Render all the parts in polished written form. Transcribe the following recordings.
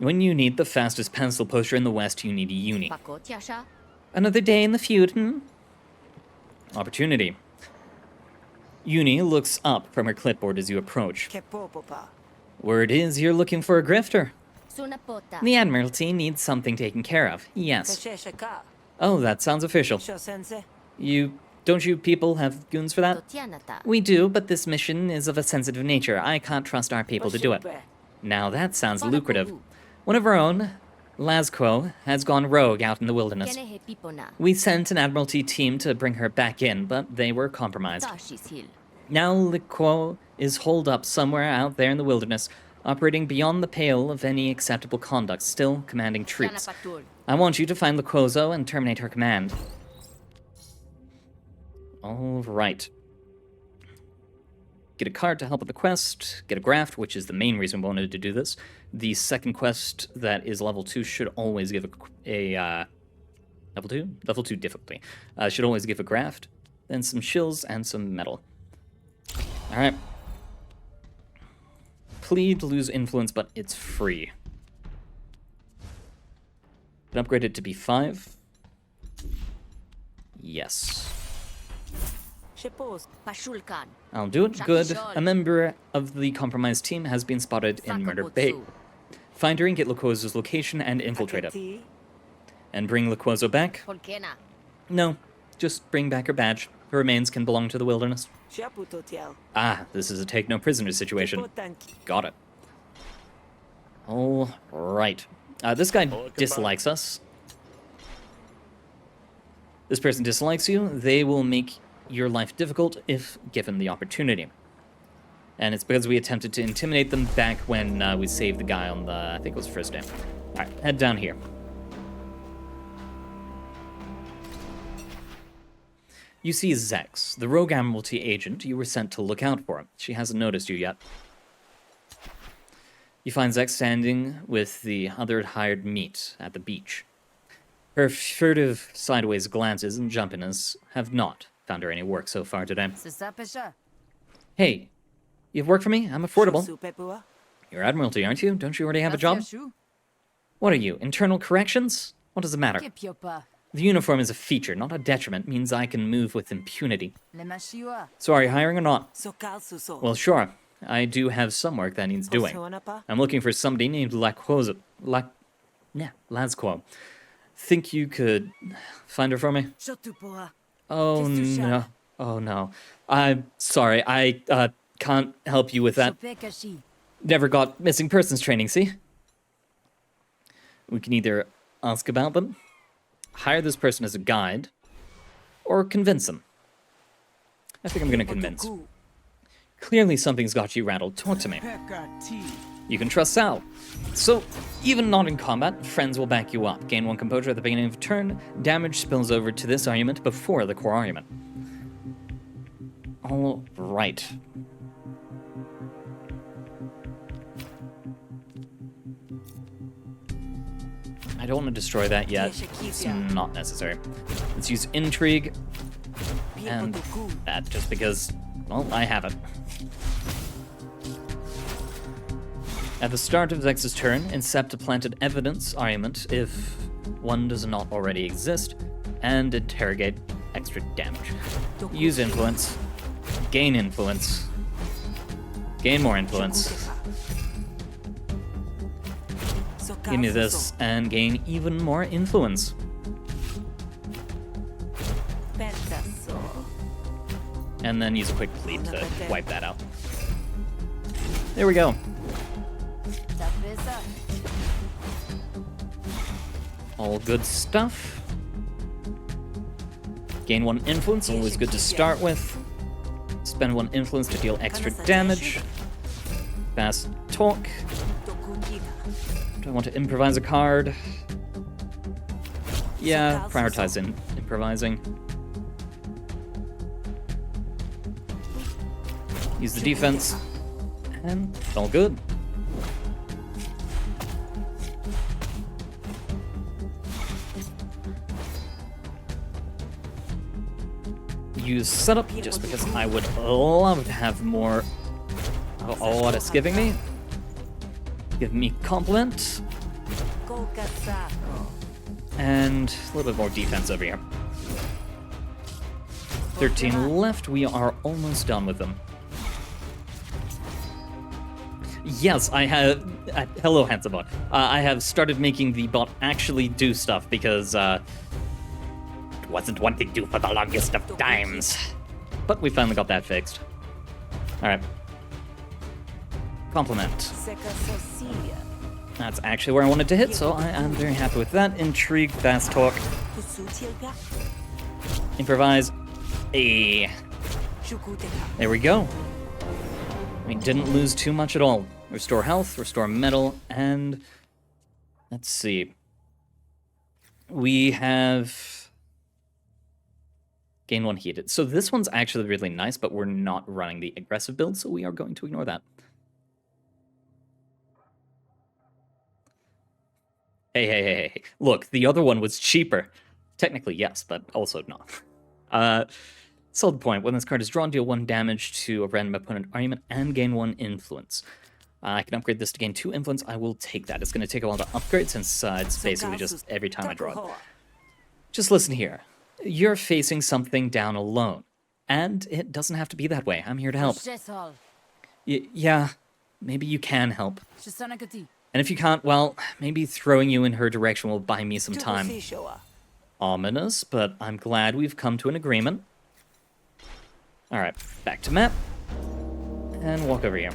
When you need the fastest pencil pusher in the West, you need a uni. Another day in the feud, Opportunity. Uni looks up from her clipboard as you approach. Word is you're looking for a grifter. The Admiralty needs something taken care of, yes. Oh, that sounds official. Don't you people have goons for that? We do, but this mission is of a sensitive nature. I can't trust our people to do it. Now that sounds lucrative. One of our own, Lasquo, has gone rogue out in the wilderness. We sent an Admiralty team to bring her back in, but they were compromised. Now Lasquo is holed up somewhere out there in the wilderness, operating beyond the pale of any acceptable conduct, still commanding troops. I want you to find Lasquo and terminate her command. All right. Get a card to help with the quest, get a graft, which is the main reason we wanted to do this. The second quest that is level 2 should always give a level 2? Level 2 difficulty. Should always give a graft, then some shills and some metal. Alright. Plead, lose influence, but it's free. Can upgrade it to B5. Yes. I'll do it. Good. A member of the compromised team has been spotted in Murder Bay. Find her and get Lasquo's location and infiltrate it. And bring Lasquo back? No, just bring back her badge. Her remains can belong to the wilderness. Ah, this is a take no prisoner situation. Got it. All right. This guy dislikes us. This person dislikes you. They will make your life difficult if given the opportunity. And it's because we attempted to intimidate them back when we saved the guy on the, I think it was first day. Alright, head down here. You see Zex, the rogue Admiralty agent you were sent to look out for. She hasn't noticed you yet. You find Zex standing with the other hired meat at the beach. Her furtive sideways glances and jumpiness have not found her any work so far today. Hey, you've worked for me? I'm affordable. You're Admiralty, aren't you? Don't you already have a job? What are you, internal corrections? What does it matter? The uniform is a feature, not a detriment, means I can move with impunity. So are you hiring or not? Well, sure. I do have some work that needs doing. I'm looking for somebody named Lasquo. Think you could find her for me? Oh no. Oh no. I'm sorry, I can't help you with that. Never got missing persons training, see? We can either ask about them, hire this person as a guide, or convince them. I think I'm gonna convince. Clearly something's got you rattled. Talk to me. You can trust Sal. So, even not in combat, friends will back you up. Gain 1 composure at the beginning of a turn. Damage spills over to this argument before the core argument. All right. I don't want to destroy that yet. It's not necessary. Let's use intrigue. And that just because, well, I have it. At the start of Zex's turn, incept a planted evidence argument if one does not already exist, and interrogate extra damage. Use influence. Gain influence. Gain more influence. Give me this and gain even more influence. And then use a quick plead to wipe that out. There we go. All good stuff. Gain 1 influence, always good to start with. Spend 1 influence to deal extra damage. Fast talk. Do I want to improvise a card? Yeah, prioritize improvising. Use the defense. And it's all good. Use setup just because I would love to have more. Oh, what it's giving me. Give me compliment. And a little bit more defense over here. 13 left. We are almost done with them. Yes, I have... hello, handsome bot. I have started making the bot actually do stuff because, it wasn't wanting to for the longest of times. But we finally got that fixed. Alright. Compliment. That's actually where I wanted to hit, so I am very happy with that. Intrigue, fast talk. Improvise. There we go. We didn't lose too much at all. Restore health, restore metal, and let's see. We have gain 1 heated. So this one's actually really nice, but we're not running the aggressive build, so we are going to ignore that. Hey. Look, the other one was cheaper. Technically, yes, but also not. Solid point. When this card is drawn, deal 1 damage to a random opponent argument and gain 1 influence. I can upgrade this to gain 2 influence. I will take that. It's going to take a while to upgrade since it's basically just every time I draw it. Just listen here. You're facing something down alone. And it doesn't have to be that way. I'm here to help. Yeah, maybe you can help. And if you can't, well, maybe throwing you in her direction will buy me some time. Ominous, but I'm glad we've come to an agreement. Alright, back to map. And walk over here.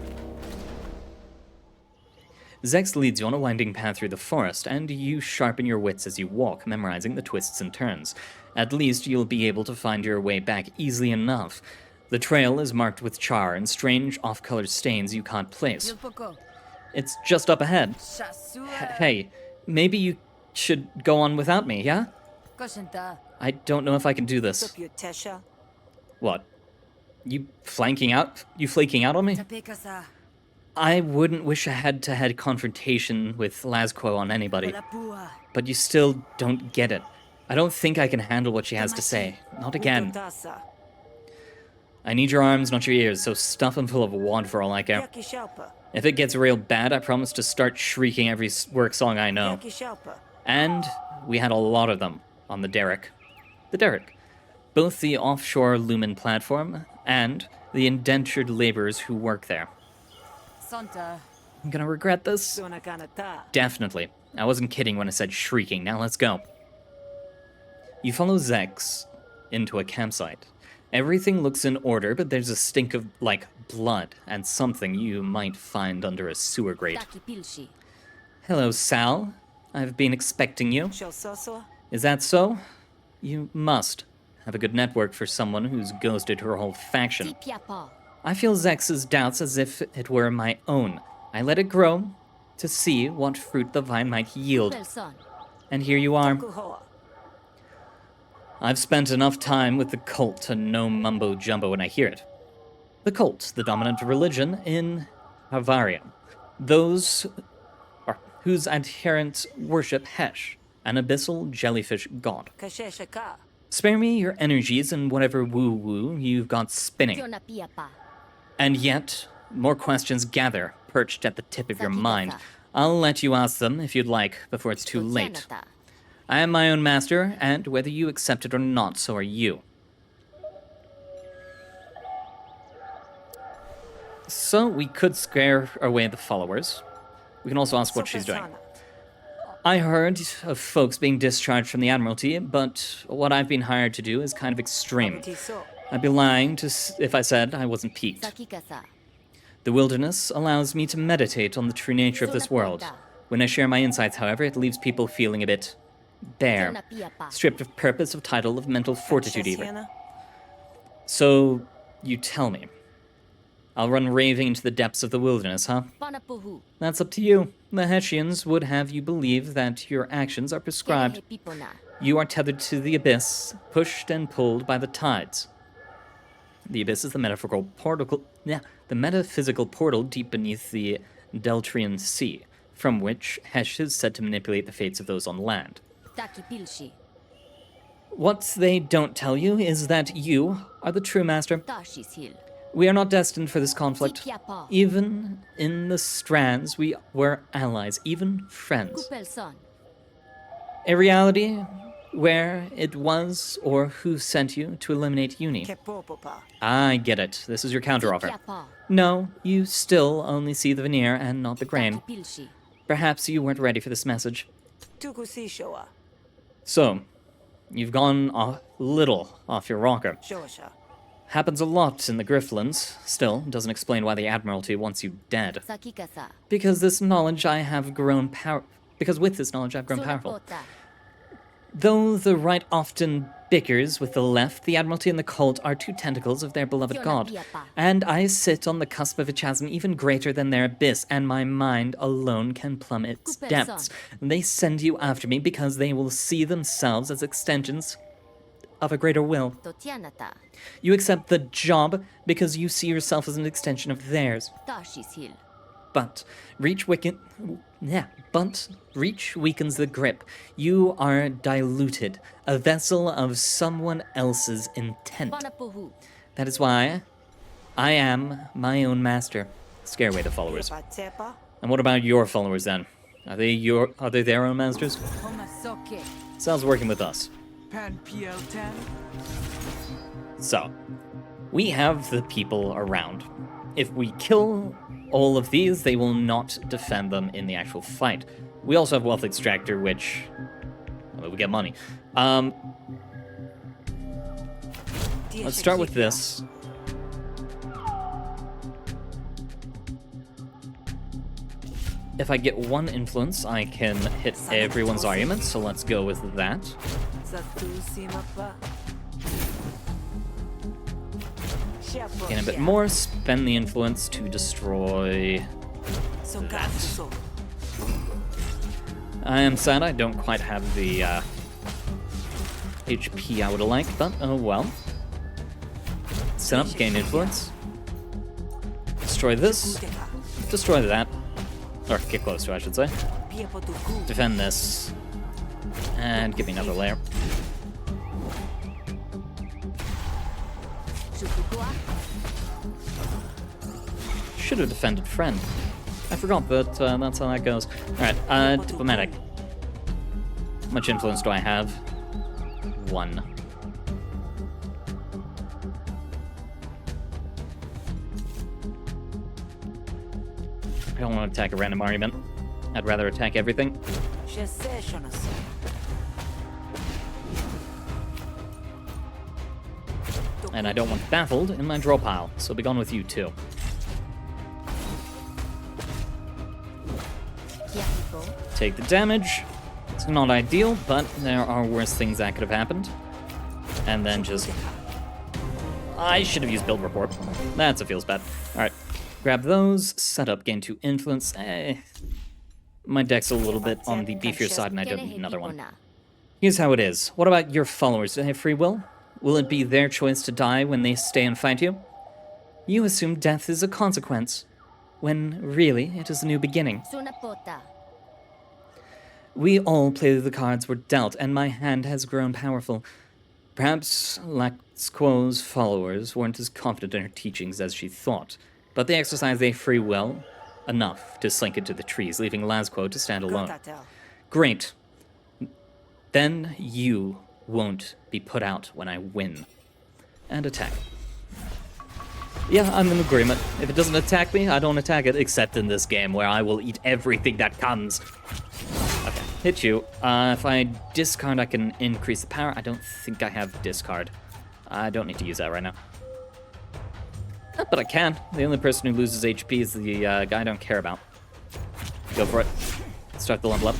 Zex leads you on a winding path through the forest, and you sharpen your wits as you walk, memorizing the twists and turns. At least you'll be able to find your way back easily enough. The trail is marked with char and strange off-colored stains you can't place. It's just up ahead. Hey, maybe you should go on without me, yeah? I don't know if I can do this. What? You flanking out? You flaking out on me? I wouldn't wish a head-to-head confrontation with Lasquo on anybody. But you still don't get it. I don't think I can handle what she has to say. Not again. I need your arms, not your ears, so stuff them full of wad for all I care. If it gets real bad, I promise to start shrieking every work song I know. And we had a lot of them on the Derrick. The Derrick. Both the offshore Lumen platform and the indentured laborers who work there. I'm gonna regret this. Definitely. I wasn't kidding when I said shrieking. Now let's go. You follow Zex into a campsite. Everything looks in order, but there's a stink of, like, blood and something you might find under a sewer grate. Hello, Sal. I've been expecting you. Is that so? You must have a good network for someone who's ghosted her whole faction. I feel Zex's doubts as if it were my own. I let it grow to see what fruit the vine might yield. And here you are. I've spent enough time with the cult to know mumbo-jumbo when I hear it. The cult, the dominant religion in Havaria. Those whose adherents worship Hesh, an abyssal jellyfish god. Spare me your energies and whatever woo-woo you've got spinning. And yet, more questions gather, perched at the tip of your mind. I'll let you ask them if you'd like, before it's too late. I am my own master, and whether you accept it or not, so are you. So, we could scare away the followers. We can also ask what she's doing. I heard of folks being discharged from the Admiralty, but what I've been hired to do is kind of extreme. I'd be lying if I said I wasn't piqued. The wilderness allows me to meditate on the true nature of this world. When I share my insights, however, it leaves people feeling a bit bare, stripped of purpose, of title, of mental fortitude even. So, you tell me. I'll run raving into the depths of the wilderness, huh? That's up to you. The Hessians would have you believe that your actions are prescribed. You are tethered to the abyss, pushed and pulled by the tides. The abyss is the metaphysical portal deep beneath the Deltrian Sea, from which Hesh is said to manipulate the fates of those on land. What they don't tell you is that you are the true master. We are not destined for this conflict. Even in the strands, we were allies, even friends. A reality where it was or who sent you to eliminate Uni. I get it. This is your counteroffer. No, you still only see the veneer and not the grain. Perhaps you weren't ready for this message. So, you've gone a little off your rocker. Happens a lot in the Griftlands. Still, doesn't explain why the Admiralty wants you dead. Because with this knowledge I've grown powerful. Though the right often bickers with the left, the Admiralty and the cult are two tentacles of their beloved god. And I sit on the cusp of a chasm even greater than their abyss, and my mind alone can plumb its depths. They send you after me because they will see themselves as extensions of a greater will. You accept the job because you see yourself as an extension of theirs. But reach weakens the grip. You are diluted, a vessel of someone else's intent. That is why I am my own master. Scare away the followers. And what about your followers then? Are they their own masters? Sounds working with us. So, we have the people around. If we kill all of these, they will not defend them in the actual fight. We also have Wealth Extractor, which... well, we get money. Let's start with this. If I get one influence, I can hit everyone's arguments, so let's go with that. Gain a bit more, spend the influence to destroy that. I am sad I don't quite have the HP I would have liked, but oh well. Set up, gain influence. Destroy this. Destroy that. Or get close to, I should say. Defend this. And give me another layer. Should have defended friend. I forgot that that's how that goes. Alright, diplomatic. How much influence do I have? 1. I don't want to attack a random argument. I'd rather attack everything. And I don't want baffled in my draw pile, so be gone with you too. Take the damage. It's not ideal, but there are worse things that could have happened. And then just... I should have used build report. That's a feels bad. Alright, grab those, set up, gain 2 influence. My deck's a little bit on the beefier side and I don't need another one. Here's how it is. What about your followers? Do they have free will? Will it be their choice to die when they stay and fight you? You assume death is a consequence, when really it is a new beginning. We all play the cards we're dealt, and my hand has grown powerful. Perhaps Laxquo's followers weren't as confident in her teachings as she thought, but they exercised their free will enough to slink into the trees, leaving Laxquo to stand alone. Great. Then you won't be put out when I win. And attack. Yeah, I'm in agreement. If it doesn't attack me, I don't attack it, except in this game where I will eat everything that comes. Okay, hit you. If I discard, I can increase the power. I don't think I have discard. I don't need to use that right now. But I can. The only person who loses HP is the guy I don't care about. Go for it. Start the level up.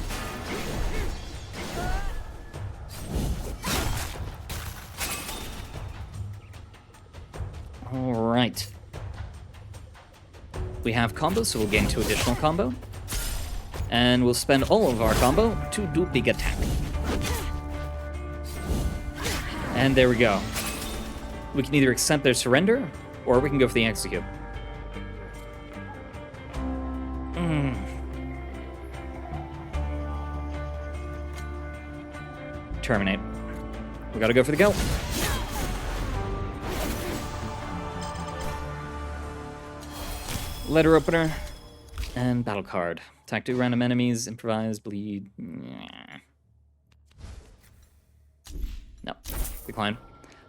Alright. We have combos, so we'll gain 2 additional combo. And we'll spend all of our combo to do big attack. And there we go. We can either accept their surrender, or we can go for the execute. Terminate. We gotta go for the go. Letter opener. And battle card. Attack 2 random enemies, improvise, bleed. No. Decline.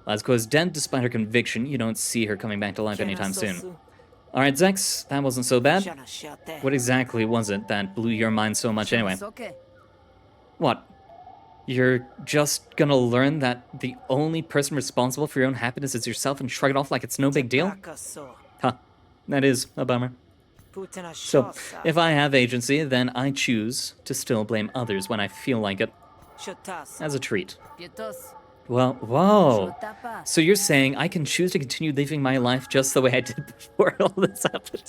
Lazko is dead despite her conviction. You don't see her coming back to life anytime soon. Alright, Zex, that wasn't so bad. What exactly was it that blew your mind so much anyway? What? You're just gonna learn that the only person responsible for your own happiness is yourself and shrug it off like it's no big deal? Huh. That is a bummer. So, if I have agency, then I choose to still blame others when I feel like it. As a treat. Well, whoa. So you're saying I can choose to continue living my life just the way I did before all this happened?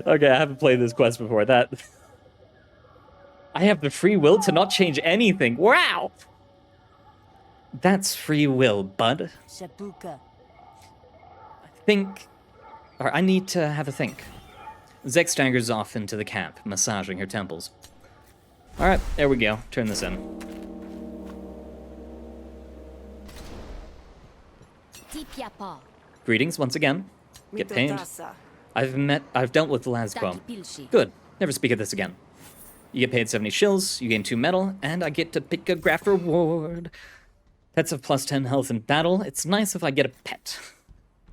Okay, I haven't played this quest before. I have the free will to not change anything. Wow! That's free will, bud. I need to have a think. Zex staggers off into the camp, massaging her temples. Alright, there we go. Turn this in. Greetings once again. Get paid. I've dealt with Lazquo. Good. Never speak of this again. You get paid 70 shills, you gain 2 metal, and I get to pick a graph reward. Pets have plus 10 health in battle. It's nice if I get a pet.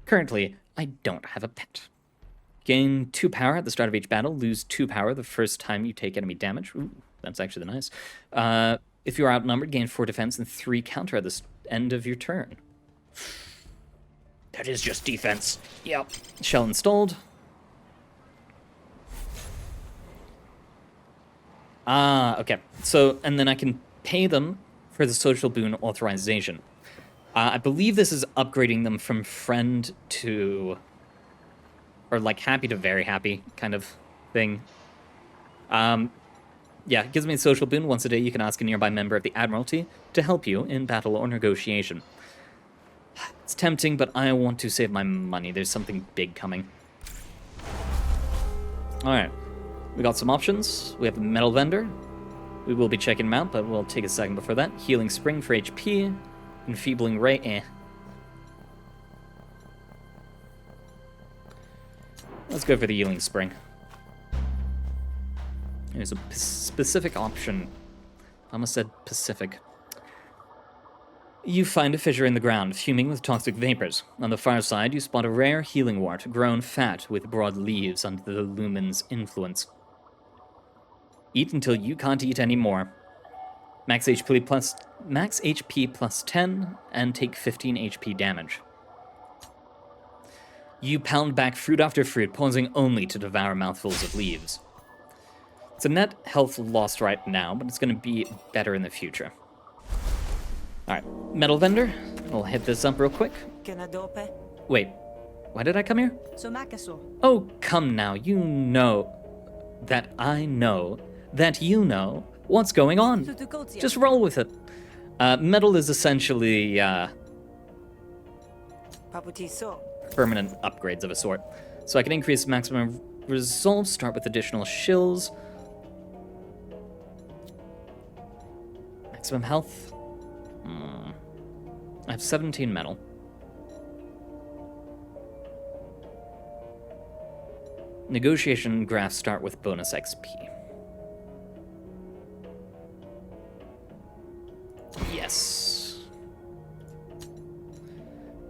Currently, I don't have a pet. Gain 2 power at the start of each battle. Lose 2 power the first time you take enemy damage. Ooh, that's actually nice. If you're outnumbered, gain 4 defense and 3 counter at the end of your turn. That is just defense. Yep. Shell installed. Okay. So, and then I can pay them for the social boon authorization. I believe this is upgrading them from friend to, or like happy to very happy kind of thing. Yeah, it gives me a social boon. Once a day you can ask a nearby member of the Admiralty to help you in battle or negotiation. It's tempting, but I want to save my money. There's something big coming. Alright. We got some options. We have a metal vendor. We will be checking them out, but we'll take a second before that. Healing spring for HP. Enfeebling ray, Let's go for the healing spring. There's a specific option. I almost said Pacific. You find a fissure in the ground, fuming with toxic vapors. On the far side, you spot a rare healing wart, grown fat with broad leaves under the lumen's influence. Eat until you can't eat anymore. Max HP plus 10, and take 15 HP damage. You pound back fruit after fruit, pausing only to devour mouthfuls of leaves. It's a net health lost right now, but it's going to be better in the future. Alright, metal vendor. We'll hit this up real quick. Wait, why did I come here? Oh, come now. You know that I know that you know what's going on. Just roll with it. Metal is essentially permanent upgrades of a sort. So I can increase maximum resolve, start with additional shills. Maximum health. I have 17 metal. Negotiation graphs start with bonus XP. Yes.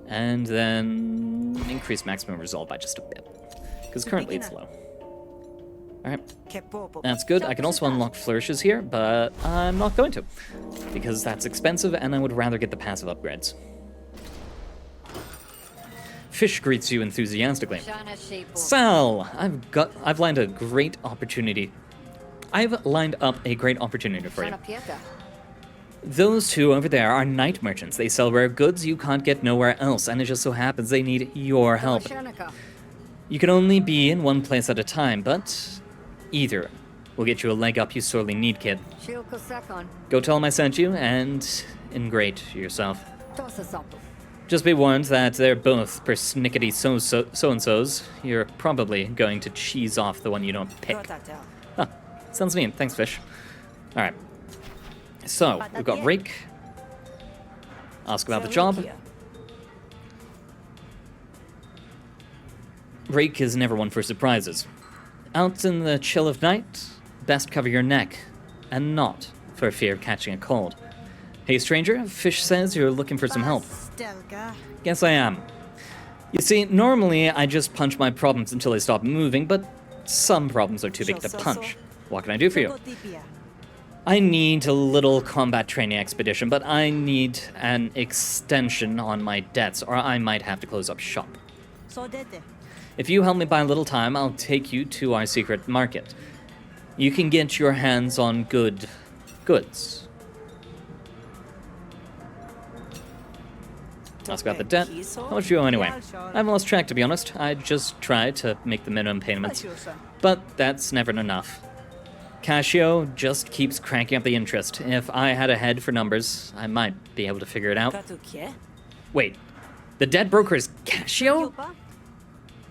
And then increase maximum resolve by just a bit. Because currently it's low. Alright. That's good. I can also unlock flourishes here, but I'm not going to. Because that's expensive and I would rather get the passive upgrades. Fish greets you enthusiastically. Sal! I've lined a great opportunity. I've lined up a great opportunity for you. Those two over there are night merchants. They sell rare goods you can't get nowhere else, and it just so happens they need your help. You can only be in one place at a time, but either will get you a leg up you sorely need, kid. Go tell them I sent you, and ingrate yourself. Just be warned that they're both persnickety so-and-sos. You're probably going to cheese off the one you don't pick. Huh, sounds mean. Thanks, fish. Alright. So, we've got Rake. Ask about the job. Rake is never one for surprises. Out in the chill of night, best cover your neck, and not for fear of catching a cold. Hey stranger, Fish says you're looking for some help. Guess I am. You see, normally I just punch my problems until they stop moving, but some problems are too big to punch. What can I do for you? I need a little combat training expedition, but I need an extension on my debts, or I might have to close up shop. If you help me buy a little time, I'll take you to our secret market. You can get your hands on goods. Ask about the debt. How much do you owe anyway? I haven't lost track, to be honest. I just try to make the minimum payments. But that's never enough. Casio just keeps cranking up the interest. If I had a head for numbers, I might be able to figure it out. Wait, the debt broker is Casio?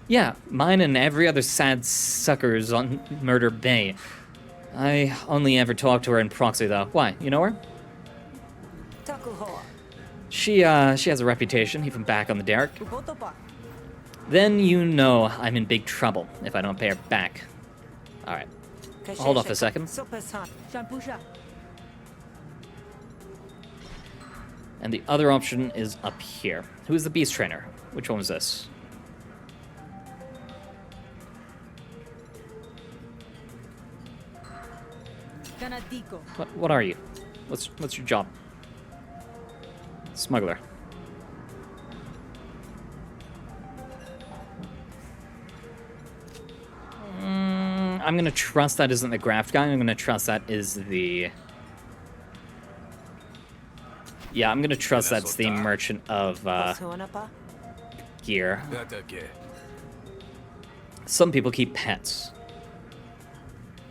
Yeah, mine and every other sad suckers on Murder Bay. I only ever talk to her in proxy, though. Why, you know her? She has a reputation, even back on the derrick. Then you know I'm in big trouble if I don't pay her back. Alright. Hold off a second. And the other option is up here. Who is the beast trainer? Which one was this? What are you? What's your job? Smuggler. I'm gonna trust that isn't the graft guy. I'm gonna trust that is the... Yeah, I'm gonna trust that's the merchant of gear. Some people keep pets.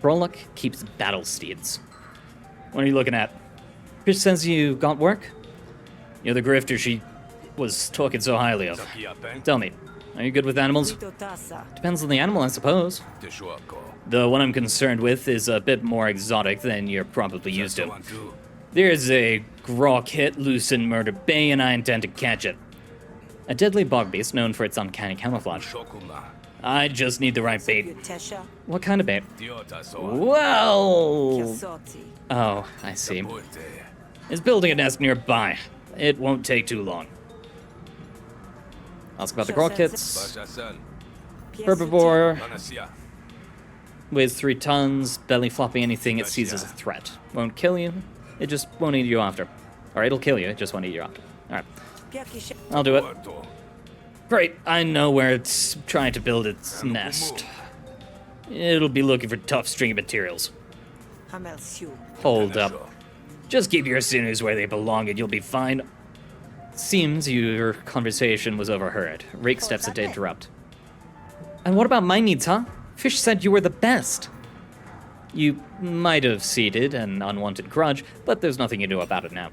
Brolok keeps battle steeds. What are you looking at? Fish says you got work? You're the grifter she was talking so highly of. Tell me, are you good with animals? Depends on the animal, I suppose. The one I'm concerned with is a bit more exotic than you're probably used to. There's a grok hit loose in Murder Bay, and I intend to catch it. A deadly bog beast known for its uncanny camouflage. I just need the right bait. What kind of bait? Well... Oh, I see. It's building a nest nearby. It won't take too long. Ask about the grok hits. Herbivore. Weighs 3 tons. Belly flopping anything it sees as a threat. Won't kill you. It just won't eat you after. Or it'll kill you, it just won't eat you after. Alright. I'll do it. Great, I know where it's trying to build its nest. It'll be looking for tough stringy materials. Hold up. Just keep your sinews where they belong and you'll be fine. Seems your conversation was overheard. Rake steps in to interrupt. And what about my needs, huh? Fish said you were the best. You might have seeded an unwanted grudge, but there's nothing you do about it now.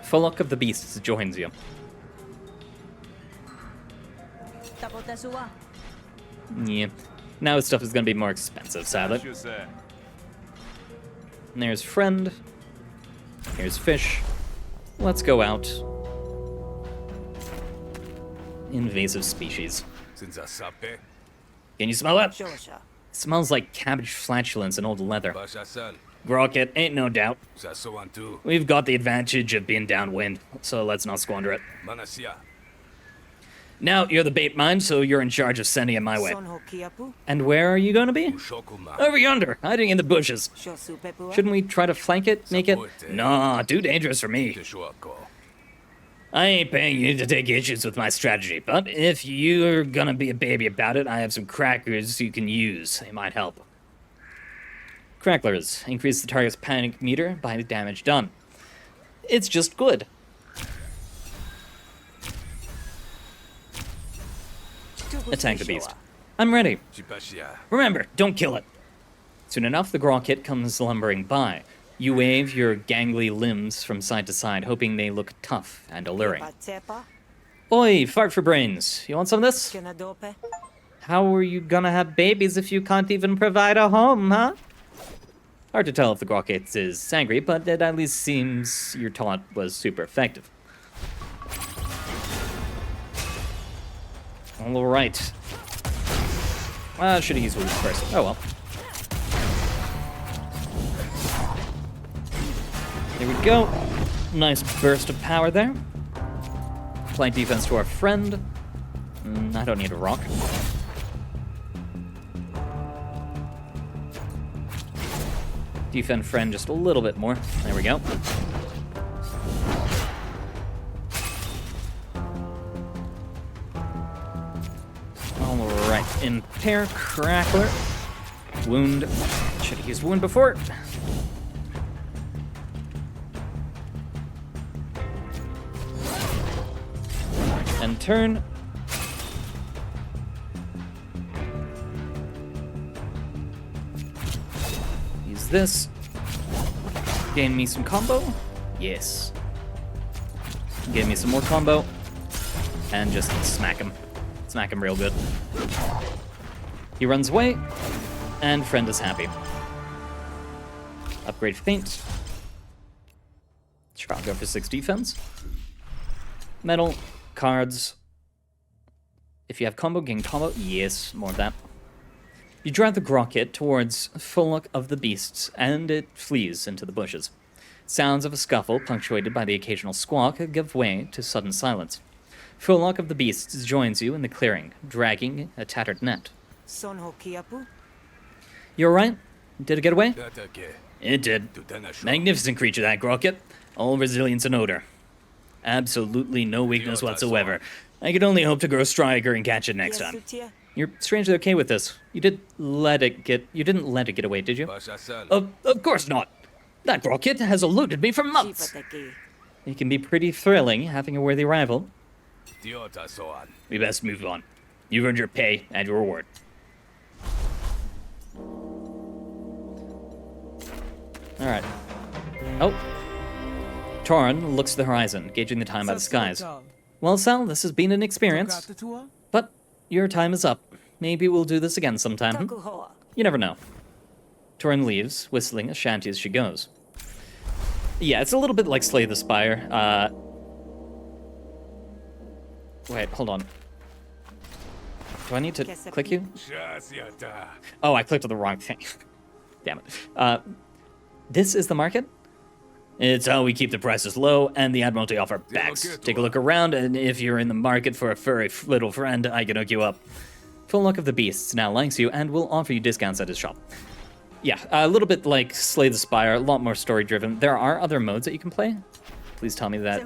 Folok of the Beasts joins you. Yeah. Now his stuff is gonna be more expensive, sadly. And there's friend. Here's fish. Let's go out. Invasive species. Can you smell that? It smells like cabbage flatulence and old leather. Grok, ain't no doubt. We've got the advantage of being downwind, so let's not squander it. Now, you're the bait mind, so you're in charge of sending it my way. And where are you going to be? Over yonder, hiding in the bushes. Shouldn't we try to flank it, make it? Nah, too dangerous for me. I ain't paying you to take issues with my strategy, but if you're gonna be a baby about it, I have some crackers you can use. They might help. Cracklers. Increase the target's panic meter by the damage done. It's just good. Attack the beast. I'm ready. Remember, don't kill it. Soon enough, the grok hit comes lumbering by. You wave your gangly limbs from side to side, hoping they look tough and alluring. Oi, fart for brains. You want some of this? How are you gonna have babies if you can't even provide a home, huh? Hard to tell if the grok hit is angry, but it at least seems your taunt was super effective. All right. Should have used wounds first. Oh well. There we go. Nice burst of power there. Apply defense to our friend. I don't need a rock. Defend friend just a little bit more. There we go. Alright, impair, crackler. Wound. Should have used wound before. And turn. Use this. Gain me some combo. Yes. Give me some more combo. And just smack him. Smack him real good. He runs away. And friend is happy. Upgrade feint. Sure, I'll go for 6 defense. Metal. Cards. If you have combo, gain combo. Yes, more of that. You drive the Grocket towards Full Look of the Beasts, and it flees into the bushes. Sounds of a scuffle, punctuated by the occasional squawk, give way to sudden silence. Full Look of the Beasts joins you in the clearing, dragging a tattered net. You alright? Did it get away? It did. Magnificent creature, that Grocket. All resilience and odor. Absolutely no weakness whatsoever. I could only hope to grow stronger and catch it next time. You're strangely okay with this. You didn't let it get away, did you? Of course not. That Grocket has eluded me for months. It can be pretty thrilling having a worthy rival. We best move on. You've earned your pay and your reward. Alright. Oh. Torin looks to the horizon, gauging the time by the skies. Well, Sal, this has been an experience. But your time is up. Maybe we'll do this again sometime. You never know. Torin leaves, whistling a shanty as she goes. Yeah, it's a little bit like Slay the Spire. Wait, hold on. Do I need to click you? Oh, I clicked on the wrong thing. Damn it. This is the market? It's how we keep the prices low, and the Admiralty offer packs. Take a look around, and if you're in the market for a furry little friend, I can hook you up. Full Look of the Beasts now likes you and will offer you discounts at his shop. Yeah, a little bit like Slay the Spire, a lot more story-driven. There are other modes that you can play. Please tell me that.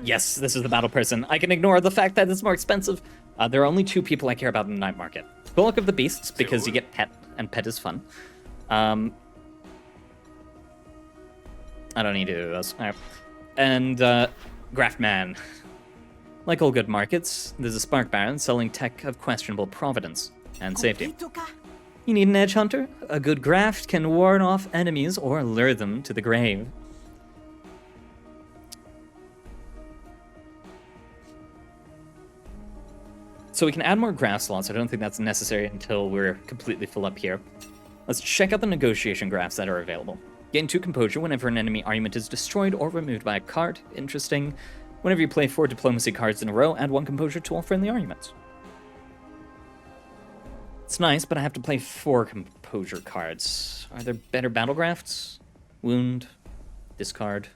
Yes, this is the battle person. I can ignore the fact that it's more expensive. There are only 2 people I care about in the night market. Full Look of the Beasts, because you get pet, and pet is fun. I don't need to do those. All right. And Graftman. Like all good markets, there's a Spark Baron selling tech of questionable providence and safety. You need an edge hunter? A good graft can ward off enemies or lure them to the grave. So we can add more graft slots. I don't think that's necessary until we're completely full up here. Let's check out the negotiation grafts that are available. Gain 2 composure whenever an enemy argument is destroyed or removed by a card. Interesting. Whenever you play 4 diplomacy cards in a row, add 1 composure to all friendly arguments. It's nice, but I have to play 4 composure cards. Are there better battle grafts? Wound. Discard.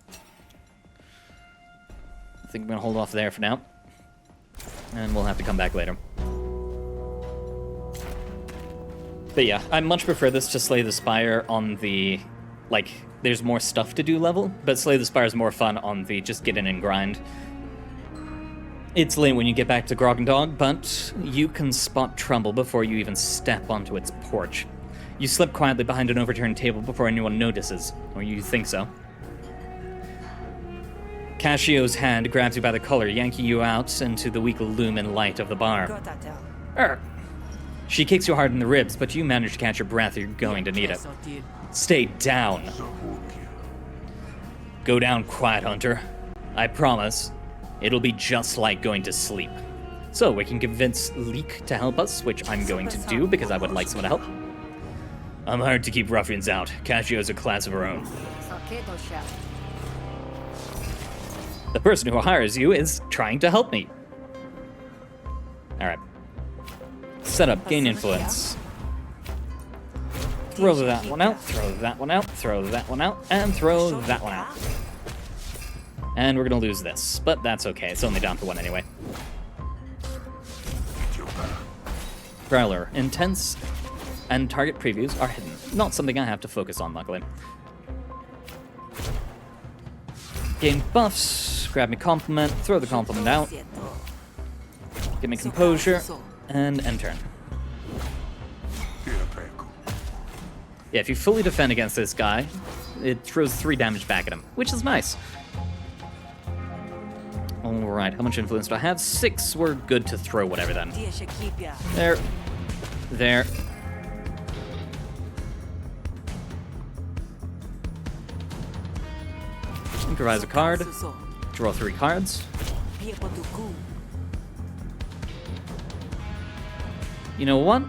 I think I'm going to hold off there for now. And we'll have to come back later. But yeah, I much prefer this to Slay the Spire on the... Like, there's more stuff to do level, but Slay the Spire is more fun on the just get in and grind. It's late when you get back to Groggendog, but you can spot trouble before you even step onto its porch. You slip quietly behind an overturned table before anyone notices, or you think so. Cassio's hand grabs you by the collar, yanking you out into the weak lumen light of the bar. She kicks you hard in the ribs, but you manage to catch your breath, you're going to need it. Stay down. Go down, Quiet Hunter. I promise, it'll be just like going to sleep. So we can convince Leek to help us, which I'm going to do because I would like someone to help. I'm hired to keep ruffians out. Cassio's a class of her own. The person who hires you is trying to help me. Alright. Set up, gain influence. Throw that one out, throw that one out, throw that one out, and throw that one out. And we're gonna lose this, but that's okay. It's only down to 1 anyway. Prowler, intense, and target previews are hidden. Not something I have to focus on, luckily. Gain buffs, grab me compliment, throw the compliment out. Give me composure, and end turn. Yeah, if you fully defend against this guy, it throws 3 damage back at him, which is nice. Alright, how much influence do I have? 6, we're good to throw whatever then. There. There. Improvise a card. Draw 3 cards. You know what?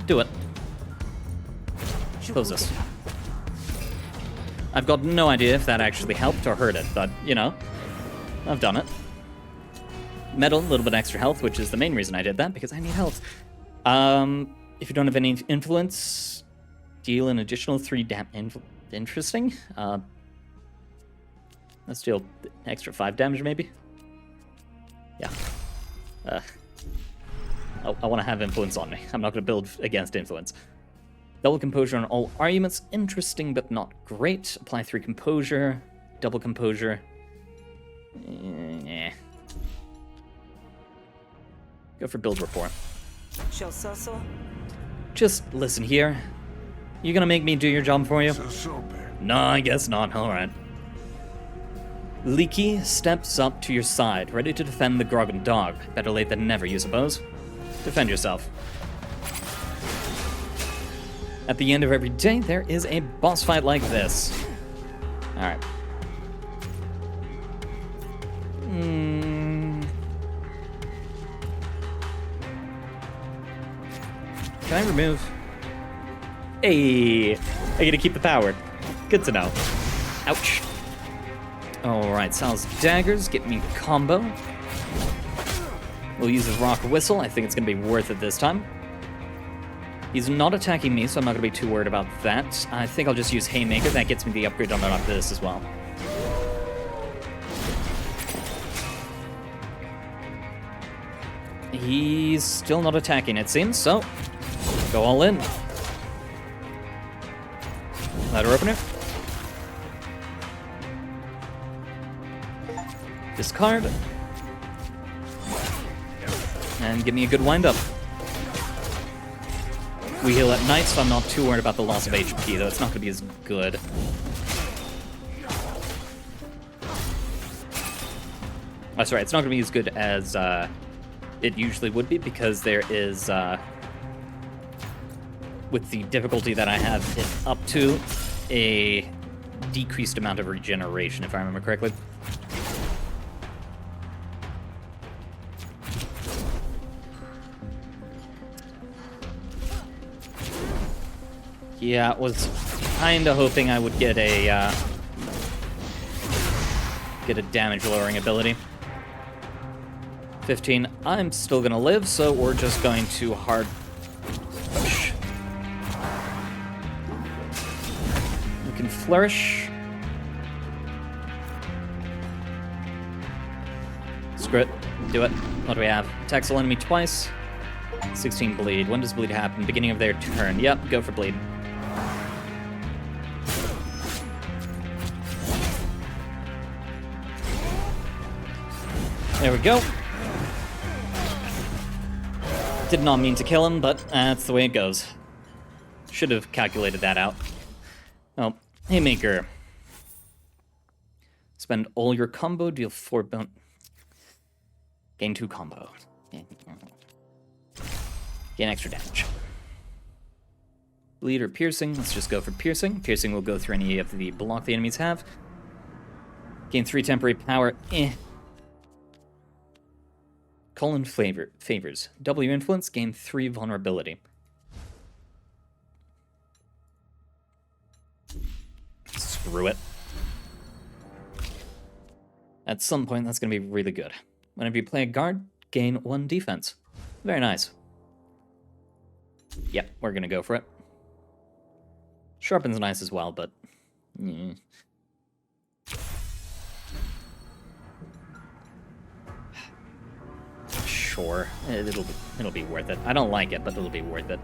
Do it. Close this. I've got no idea if that actually helped or hurt it, but, you know, I've done it. Metal, a little bit extra health, which is the main reason I did that, because I need health. If you don't have any influence, deal an additional 3 damage. Interesting. Let's deal extra 5 damage, maybe? Yeah. I want to have influence on me. I'm not going to build against influence. Double composure on all arguments. Interesting, but not great. Apply 3 composure. Double composure. Go for build report. Just listen here. You gonna make me do your job for you? No, I guess not. Alright. Leaky steps up to your side, ready to defend the Grogan dog. Better late than never, you suppose. Defend yourself. At the end of every day, there is a boss fight like this. Alright. Can I remove? Hey! I get to keep the power. Good to know. Ouch. Alright, Sal's daggers get me combo. We'll use his rock whistle. I think it's going to be worth it this time. He's not attacking me, so I'm not going to be too worried about that. I think I'll just use Haymaker. That gets me the upgrade on this as well. He's still not attacking, it seems, so go all in. Ladder opener. Discard. And give me a good wind-up. We heal at night, so I'm not too worried about the loss of HP, though it's not going to be as good. Oh, sorry, it's not going to be as good as it usually would be, because there is, with the difficulty that I have it up to, a decreased amount of regeneration, if I remember correctly. Yeah, was kinda hoping I would get a damage lowering ability. 15. I'm still gonna live, so we're just going to hard push. We can flourish. Screw it. Do it. What do we have? Attacks all enemy twice. 16 bleed. When does bleed happen? Beginning of their turn. Yep, go for bleed. There we go. Did not mean to kill him, but that's the way it goes. Should have calculated that out. Oh, Haymaker. Spend all your combo, deal 4 bone. Gain 2 combo. Gain extra damage. Bleed or piercing. Let's just go for piercing. Piercing will go through any of the block the enemies have. Gain 3 temporary power. Colin favors. Double your influence, gain 3 vulnerability. Screw it. At some point, that's going to be really good. Whenever you play a guard, gain 1 defense. Very nice. Yep, we're gonna go for it. Sharpen's nice as well, but... Sure, it'll be worth it. I don't like it, but it'll be worth it.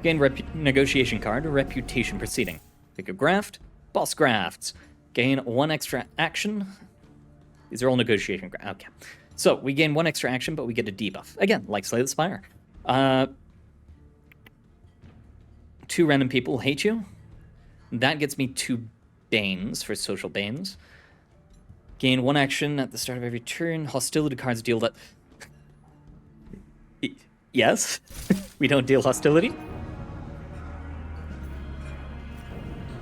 Gain negotiation card, reputation proceeding. Pick a graft, boss grafts. Gain 1 extra action. These are all negotiation grafts. Okay. So, we gain 1 extra action, but we get a debuff. Again, like Slay the Spire. 2 random people hate you. That gets me 2 Banes for social Banes. Gain 1 action at the start of every turn. Hostility cards deal that... Yes, we don't deal hostility.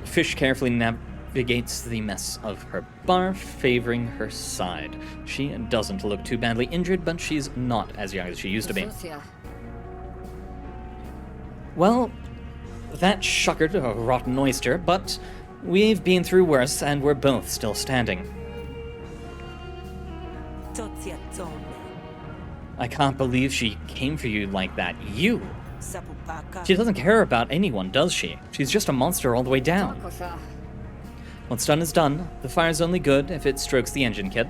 Fish carefully navigates the mess of her bar, favoring her side. She doesn't look too badly injured, but she's not as young as she used to be. Well, that suckered a rotten oyster, but we've been through worse, and we're both still standing. I can't believe she came for you like that. You! She doesn't care about anyone, does she? She's just a monster all the way down. What's done is done. The fire's only good if it strokes the engine, kid.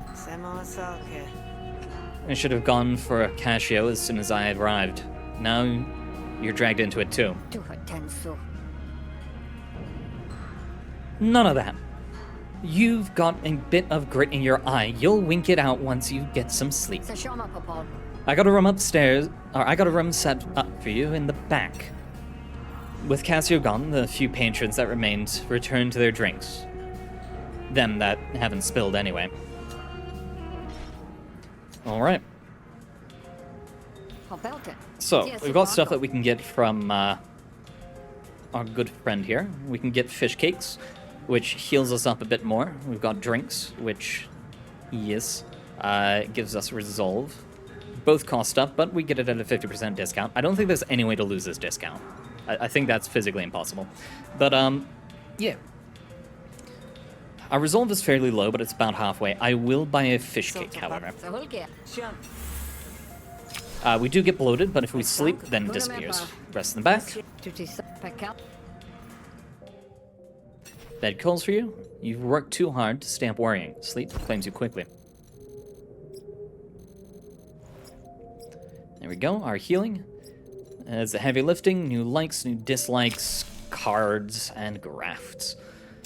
I should have gone for a Casio as soon as I arrived. Now you're dragged into it too. None of that. You've got a bit of grit in your eye. You'll wink it out once you get some sleep. I got a room upstairs, or I got a room set up for you in the back. With Casio gone, the few patrons that remained returned to their drinks. Them that haven't spilled anyway. Alright. So, we've got stuff that we can get from our good friend here. We can get fish cakes, which heals us up a bit more. We've got drinks, which, yes, gives us resolve. Both cost stuff, but we get it at a 50% discount. I don't think there's any way to lose this discount. I think that's physically impossible. But, yeah. Our resolve is fairly low, but it's about halfway. I will buy a fish cake, however. We do get bloated, but if we sleep, then it disappears. Rest in the back. Bed calls for you. You've worked too hard to stay up worrying. Sleep claims you quickly. There we go, our healing. As the heavy lifting, new likes, new dislikes, cards, and grafts.